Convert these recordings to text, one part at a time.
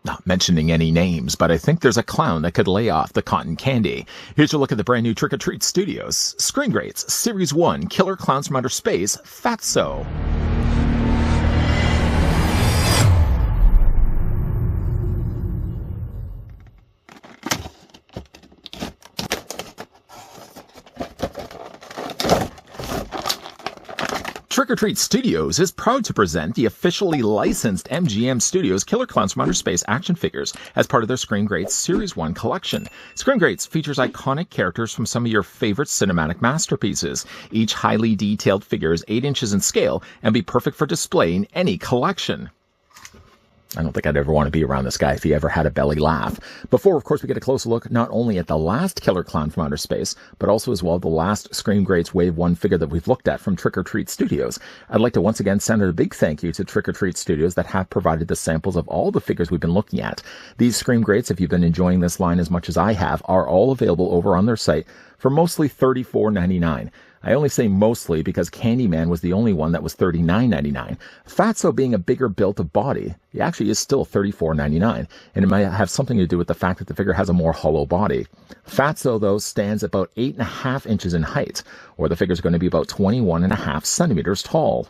Not mentioning any names, but I think there's a clown that could lay off the cotton candy. Here's a look at the brand new Trick or Treat Studios Screen Greats Series 1 Killer Clowns from Outer Space, Fatso. Trick or Treat Studios is proud to present the officially licensed MGM Studios Killer Clowns from Outer Space action figures as part of their Screen Greats Series 1 collection. Screen Greats features iconic characters from some of your favorite cinematic masterpieces. Each highly detailed figure is 8 inches in scale and be perfect for display in any collection. I don't think I'd ever want to be around this guy if he ever had a belly laugh. Before, of course, we get a closer look not only at the last Killer Clown from Outer Space, but also as well the last Screen Greats Wave 1 figure that we've looked at from Trick or Treat Studios. I'd like to once again send out a big thank you to Trick or Treat Studios that have provided the samples of all the figures we've been looking at. These Screen Greats, if you've been enjoying this line as much as I have, are all available over on their site for mostly $34.99. I only say mostly because Candyman was the only one that was $39.99. Fatso being a bigger built of body, he actually is still $34.99, and it might have something to do with the fact that the figure has a more hollow body. Fatso, though, stands about 8.5 inches in height, or the figure is going to be about 21.5 centimeters tall.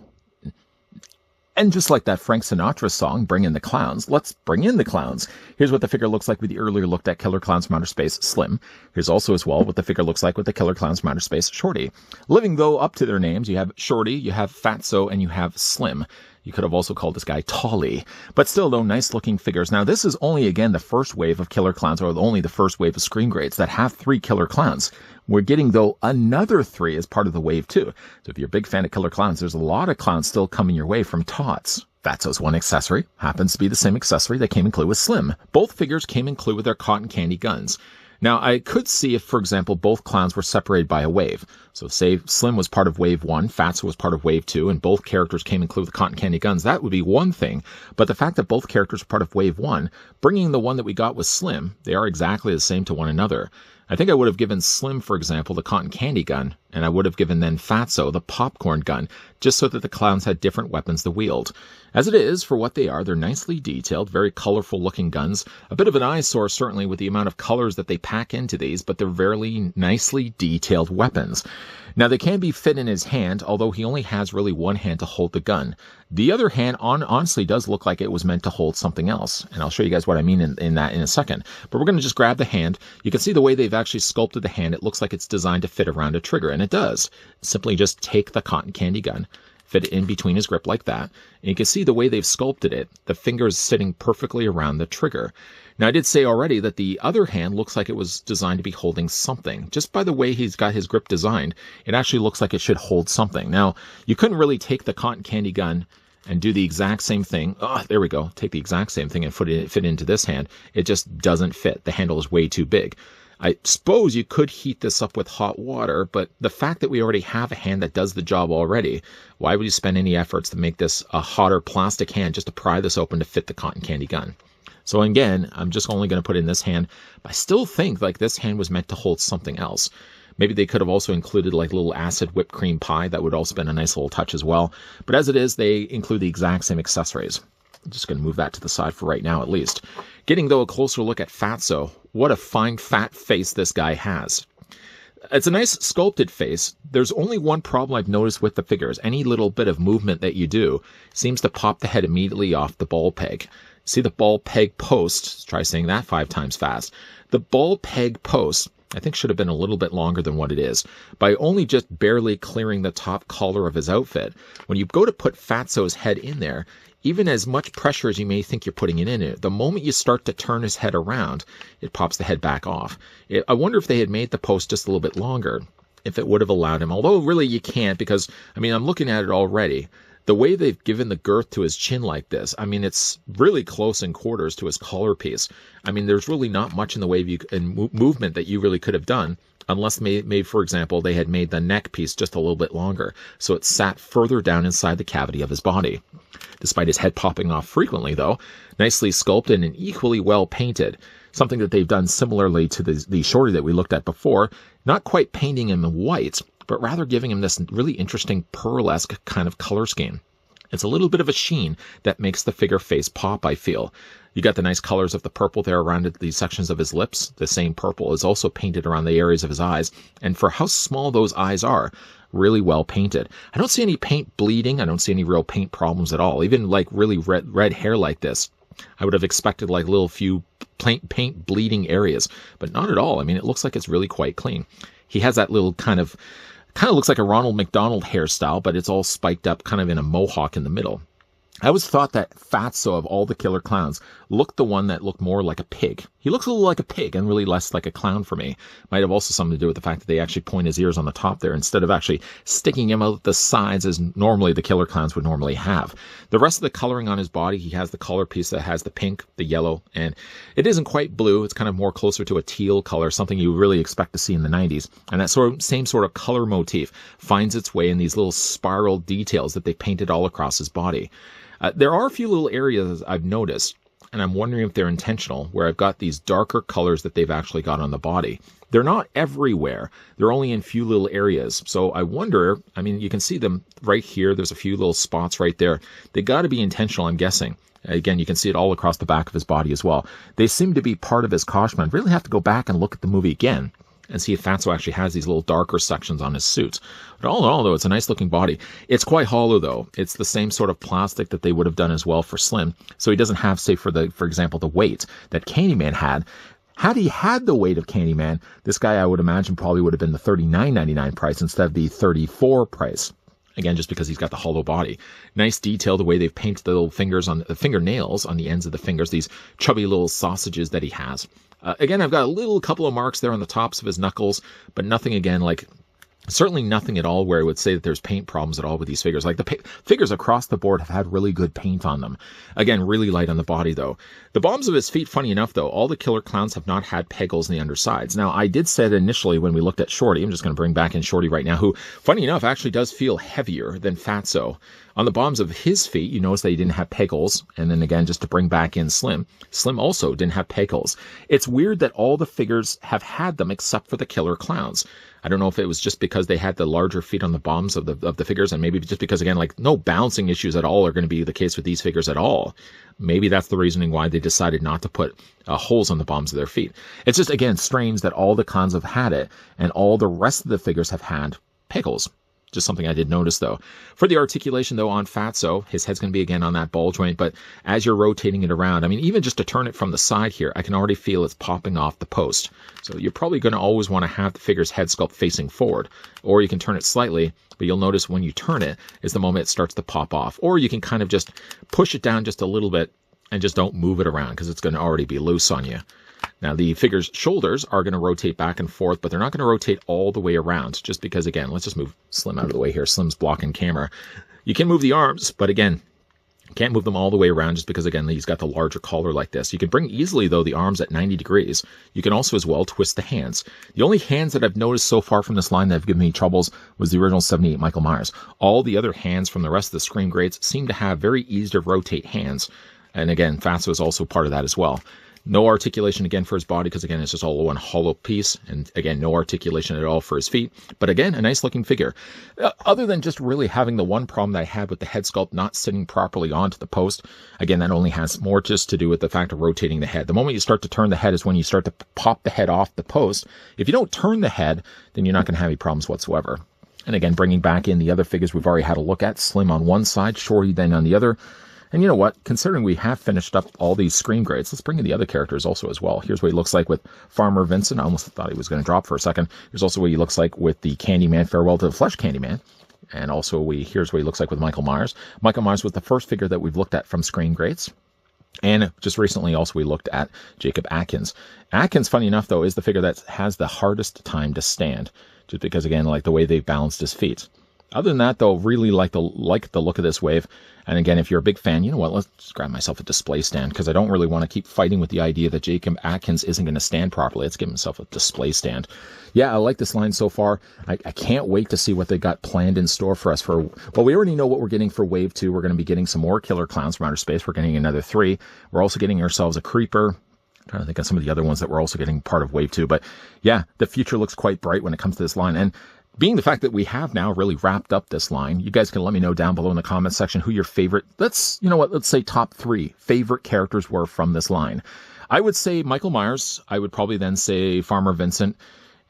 And just like that Frank Sinatra song, Bring in the Clowns, let's bring in the clowns. Here's what the figure looks like with the earlier looked at Killer Clowns from Outer Space, Slim. Here's also as well what the figure looks like with the Killer Clowns from Outer Space, Shorty. Living, though, up to their names, you have Shorty, you have Fatso, and you have Slim. You could have also called this guy Tolly. But still, though, nice-looking figures. Now, this is only, again, the first wave of Killer Clowns, or only the first wave of Screen Greats that have 3 Killer Clowns. We're getting, though, another 3 as part of the wave, too. So if you're a big fan of Killer Clowns, there's a lot of clowns still coming your way from Tots. Fatso's one accessory happens to be the same accessory that came included with Slim. Both figures came included with their cotton candy guns. Now, I could see if, for example, both clowns were separated by a wave. So say Slim was part of Wave 1, Fatso was part of Wave 2, and both characters came included with cotton candy guns. That would be one thing. But the fact that both characters are part of Wave 1, bringing the one that we got with Slim, they are exactly the same to one another. I think I would have given Slim, for example, the cotton candy gun, and I would have given then Fatso the popcorn gun, just so that the clowns had different weapons to wield. As it is, for what they are, they're nicely detailed, very colorful looking guns. A bit of an eyesore, certainly, with the amount of colors that they pack into these, but they're very nicely detailed weapons. Now, they can be fit in his hand, although he only has really one hand to hold the gun. The other hand honestly does look like it was meant to hold something else, and I'll show you guys what I mean in that in a second. But we're going to just grab the hand. You can see the way they've actually sculpted the hand. It looks like it's designed to fit around a trigger, and it does. Simply just take the cotton candy gun, fit it in between his grip like that, and you can see the way they've sculpted it. The finger is sitting perfectly around the trigger. Now, I did say already that the other hand looks like it was designed to be holding something. Just by the way he's got his grip designed, it actually looks like it should hold something. Now, you couldn't really take the cotton candy gun and do the exact same thing. Oh, there we go. Take the exact same thing and fit into this hand. It just doesn't fit. The handle is way too big. I suppose you could heat this up with hot water, but the fact that we already have a hand that does the job already, why would you spend any efforts to make this a hotter plastic hand just to pry this open to fit the cotton candy gun? So again, I'm just only going to put in this hand, but I still think like this hand was meant to hold something else. Maybe they could have also included like a little acid whipped cream pie. That would also been a nice little touch as well. But as it is, they include the exact same accessories. I'm just going to move that to the side for right now, at least. Getting, though, a closer look at Fatso, what a fine fat face this guy has. It's a nice sculpted face. There's only one problem I've noticed with the figures. Any little bit of movement that you do seems to pop the head immediately off the ball peg. See the ball peg post? Try saying that 5 times fast. The ball peg post, I think, should have been a little bit longer than what it is. By only just barely clearing the top collar of his outfit, when you go to put Fatso's head in there, even as much pressure as you may think you're putting it in it, the moment you start to turn his head around, it pops the head back off. I wonder if they had made the post just a little bit longer, if it would have allowed him. Although really you can't, because, I mean, I'm looking at it already. The way they've given the girth to his chin like this, I mean, it's really close in quarters to his collar piece. I mean, there's really not much in the way of movement that you really could have done, unless maybe, for example, they had made the neck piece just a little bit longer, so it sat further down inside the cavity of his body. Despite his head popping off frequently, though, nicely sculpted and equally well painted. Something that they've done similarly to the shorty that we looked at before, not quite painting him in white, but rather giving him this really interesting pearlesque kind of color scheme. It's a little bit of a sheen that makes the figure face pop, I feel. You got the nice colors of the purple there around the sections of his lips. The same purple is also painted around the areas of his eyes. And for how small those eyes are, really well painted. I don't see any paint bleeding. I don't see any real paint problems at all. Even like really red hair like this, I would have expected like little few paint bleeding areas, but not at all. I mean, it looks like it's really quite clean. He has that little kind of looks like a Ronald McDonald hairstyle, but it's all spiked up kind of in a mohawk in the middle. I always thought that Fatso of all the killer clowns looked the one that looked more like a pig. He looks a little like a pig and really less like a clown for me. Might have also something to do with the fact that they actually point his ears on the top there instead of actually sticking him out the sides as normally the killer clowns would normally have. The rest of the coloring on his body, he has the color piece that has the pink, the yellow, and it isn't quite blue. It's kind of more closer to a teal color, something you really expect to see in the 90s. And that same sort of color motif finds its way in these little spiral details that they painted all across his body. There are a few little areas I've noticed, and I'm wondering if they're intentional, where I've got these darker colors that they've actually got on the body. They're not everywhere. They're only in few little areas. So I wonder, I mean, you can see them right here. There's a few little spots right there. They got to be intentional, I'm guessing. Again, you can see it all across the back of his body as well. They seem to be part of his costume. I'd really have to go back and look at the movie again and see if Fatso actually has these little darker sections on his suits. But all in all, though, it's a nice looking body. It's quite hollow, though. It's the same sort of plastic that they would have done as well for Slim. So he doesn't have, say, for example, the weight that Candyman had. Had he had the weight of Candyman, this guy, I would imagine, probably would have been the $39.99 price instead of the $34 price. Again, just because he's got the hollow body. Nice detail, the way they've painted the little fingers on the fingernails on the ends of the fingers, these chubby little sausages that he has. Again, I've got a couple of marks there on the tops of his knuckles, but nothing again like, certainly nothing at all where I would say that there's paint problems at all with these figures. Like the figures across the board have had really good paint on them. Again, really light on the body though. The bottoms of his feet, funny enough though, all the killer clowns have not had peg holes in the undersides. Now, I did say that initially when we looked at Shorty, I'm just going to bring back in Shorty right now, who, funny enough, actually does feel heavier than Fatso. On the bottoms of his feet, you notice that he didn't have peg holes. And then again, just to bring back in Slim also didn't have peg holes. It's weird that all the figures have had them except for the killer clowns. I don't know if it was just because they had the larger feet on the bottoms of the figures, and maybe just because, again, like no bouncing issues at all are going to be the case with these figures at all. Maybe that's the reasoning why they decided not to put holes on the bottoms of their feet. It's just, again, strange that all the clowns have had it, and all the rest of the figures have had peg holes. Just something I did notice, though. For the articulation, though, on Fatso, his head's going to be, again, on that ball joint, but as you're rotating it around, I mean, even just to turn it from the side here, I can already feel it's popping off the post. So you're probably going to always want to have the figure's head sculpt facing forward, or you can turn it slightly, but you'll notice when you turn it is the moment it starts to pop off. Or you can kind of just push it down just a little bit and just don't move it around because it's going to already be loose on you. Now, the figure's shoulders are going to rotate back and forth, but they're not going to rotate all the way around, just because, again, let's just move Slim out of the way here. Slim's blocking camera. You can move the arms, but again, can't move them all the way around just because, again, he's got the larger collar like this. You can bring easily, though, the arms at 90 degrees. You can also, as well, twist the hands. The only hands that I've noticed so far from this line that have given me troubles was the original 78 Michael Myers. All the other hands from the rest of the Scream Greats seem to have very easy to rotate hands. And again, Fatso is also part of that as well. No articulation again for his body because, again, it's just all one hollow piece. And again, no articulation at all for his feet. But again, a nice looking figure. Other than just really having the one problem that I had with the head sculpt not sitting properly onto the post. Again, that only has more just to do with the fact of rotating the head. The moment you start to turn the head is when you start to pop the head off the post. If you don't turn the head, then you're not going to have any problems whatsoever. And again, bringing back in the other figures we've already had a look at. Slim on one side, Shorty then on the other. And you know what? Considering we have finished up all these Scream Greats, let's bring in the other characters also as well. Here's what he looks like with Farmer Vincent. I almost thought he was going to drop for a second. Here's also what he looks like with the Candyman, Farewell to the Flesh Candyman. And also here's what he looks like with Michael Myers. Michael Myers was the first figure that we've looked at from Scream Greats. And just recently also we looked at Jacob Atkins. Atkins, funny enough, though, is the figure that has the hardest time to stand. Just because, again, like the way they've balanced his feet. Other than that, though, really like the look of this wave. And again, if you're a big fan, you know what, let's just grab myself a display stand because I don't really want to keep fighting with the idea that Jacob Atkins isn't going to stand properly. Let's give himself a display stand. Yeah, I like this line so far. I can't wait to see what they got planned in store for us well, we already know what we're getting for Wave 2. We're going to be getting some more Killer Clowns from outer space. We're getting another 3. We're also getting ourselves a Creeper. I'm trying to think of some of the other ones that we're also getting part of Wave 2. But yeah, the future looks quite bright when it comes to this line. And Being the fact that we have now really wrapped up this line, you guys can let me know down below in the comments section who your favorite, let's say top 3 favorite characters were from this line. I would say Michael Myers. I would probably then say Farmer Vincent.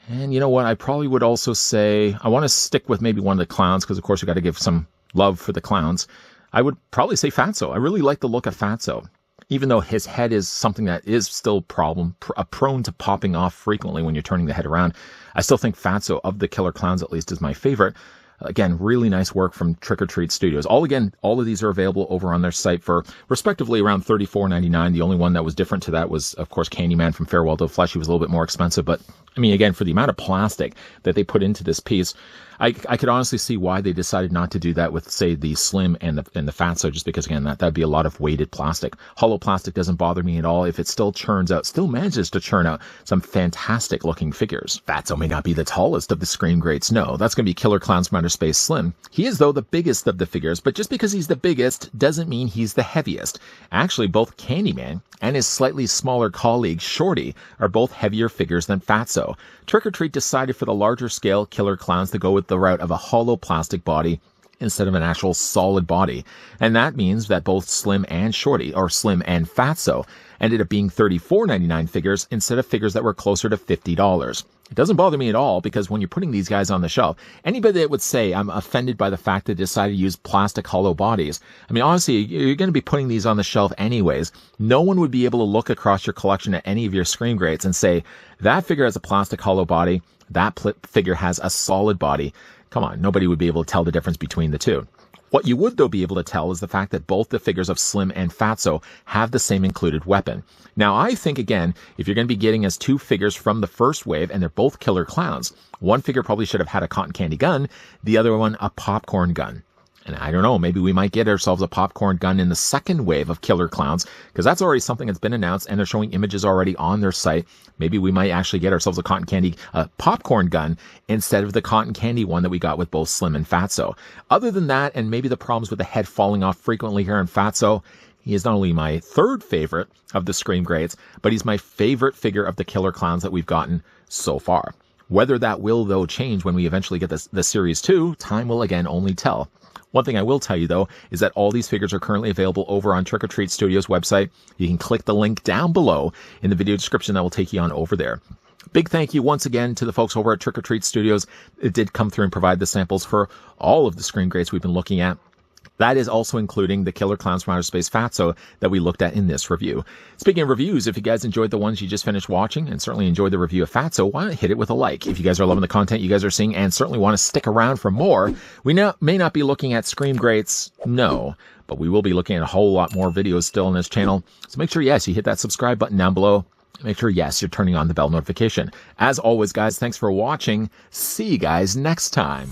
And you know what? I probably would also say, I want to stick with maybe one of the clowns, because of course we got to give some love for the clowns. I would probably say Fatso. I really like the look of Fatso. Even though his head is something that is still prone to popping off frequently when you're turning the head around, I still think Fatso, of the Killer Klowns at least, is my favorite. Again, really nice work from Trick or Treat Studios. All of these are available over on their site for respectively around $34.99. The only one that was different to that was, of course, Candyman from Farewell to Flesh. He was a little bit more expensive, but I mean, again, for the amount of plastic that they put into this piece, I could honestly see why they decided not to do that with, say, the Slim and the Fatso, just because, again, that'd be a lot of weighted plastic. Hollow plastic doesn't bother me at all if it still manages to churn out some fantastic looking figures. Fatso may not be the tallest of the Scream Greats, no. That's going to be Killer Klowns from Outer Space Slim. He is, though, the biggest of the figures, but just because he's the biggest doesn't mean he's the heaviest. Actually, both Candyman and his slightly smaller colleague, Shorty, are both heavier figures than Fatso. Trick or Treat decided for the larger scale Killer Klowns to go with the route of a hollow plastic body instead of an actual solid body. And that means that both Slim and Shorty, or Slim and Fatso, ended up being $34.99 figures instead of figures that were closer to $50. It doesn't bother me at all, because when you're putting these guys on the shelf, anybody that would say I'm offended by the fact that they decided to use plastic hollow bodies, I mean, honestly, you're going to be putting these on the shelf anyways. No one would be able to look across your collection at any of your Scream Greats and say, that figure has a plastic hollow body, that figure has a solid body. Come on, nobody would be able to tell the difference between the two. What you would, though, be able to tell is the fact that both the figures of Slim and Fatso have the same included weapon. Now, I think, again, if you're going to be getting us 2 figures from the first wave, and they're both Killer Klowns, one figure probably should have had a cotton candy gun, the other one a popcorn gun. And I don't know, maybe we might get ourselves a popcorn gun in the second wave of Killer Klowns, because that's already something that's been announced, and they're showing images already on their site. Maybe we might actually get ourselves a popcorn gun instead of the cotton candy one that we got with both Slim and Fatso. Other than that, and maybe the problems with the head falling off frequently here in Fatso, he is not only my 3rd favorite of the Scream Greats, but he's my favorite figure of the Killer Klowns that we've gotten so far. Whether that will, though, change when we eventually get the Series 2, time will again only tell. One thing I will tell you, though, is that all these figures are currently available over on Trick or Treat Studios' website. You can click the link down below in the video description that will take you on over there. Big thank you once again to the folks over at Trick or Treat Studios. It did come through and provide the samples for all of the Scream Greats we've been looking at. That is also including the Killer Klowns from Outer Space Fatso that we looked at in this review. Speaking of reviews, if you guys enjoyed the ones you just finished watching and certainly enjoyed the review of Fatso, why not hit it with a like? If you guys are loving the content you guys are seeing and certainly want to stick around for more, we may not be looking at Scream Greats, no, but we will be looking at a whole lot more videos still on this channel. So make sure, yes, you hit that subscribe button down below. Make sure, yes, you're turning on the bell notification. As always, guys, thanks for watching. See you guys next time.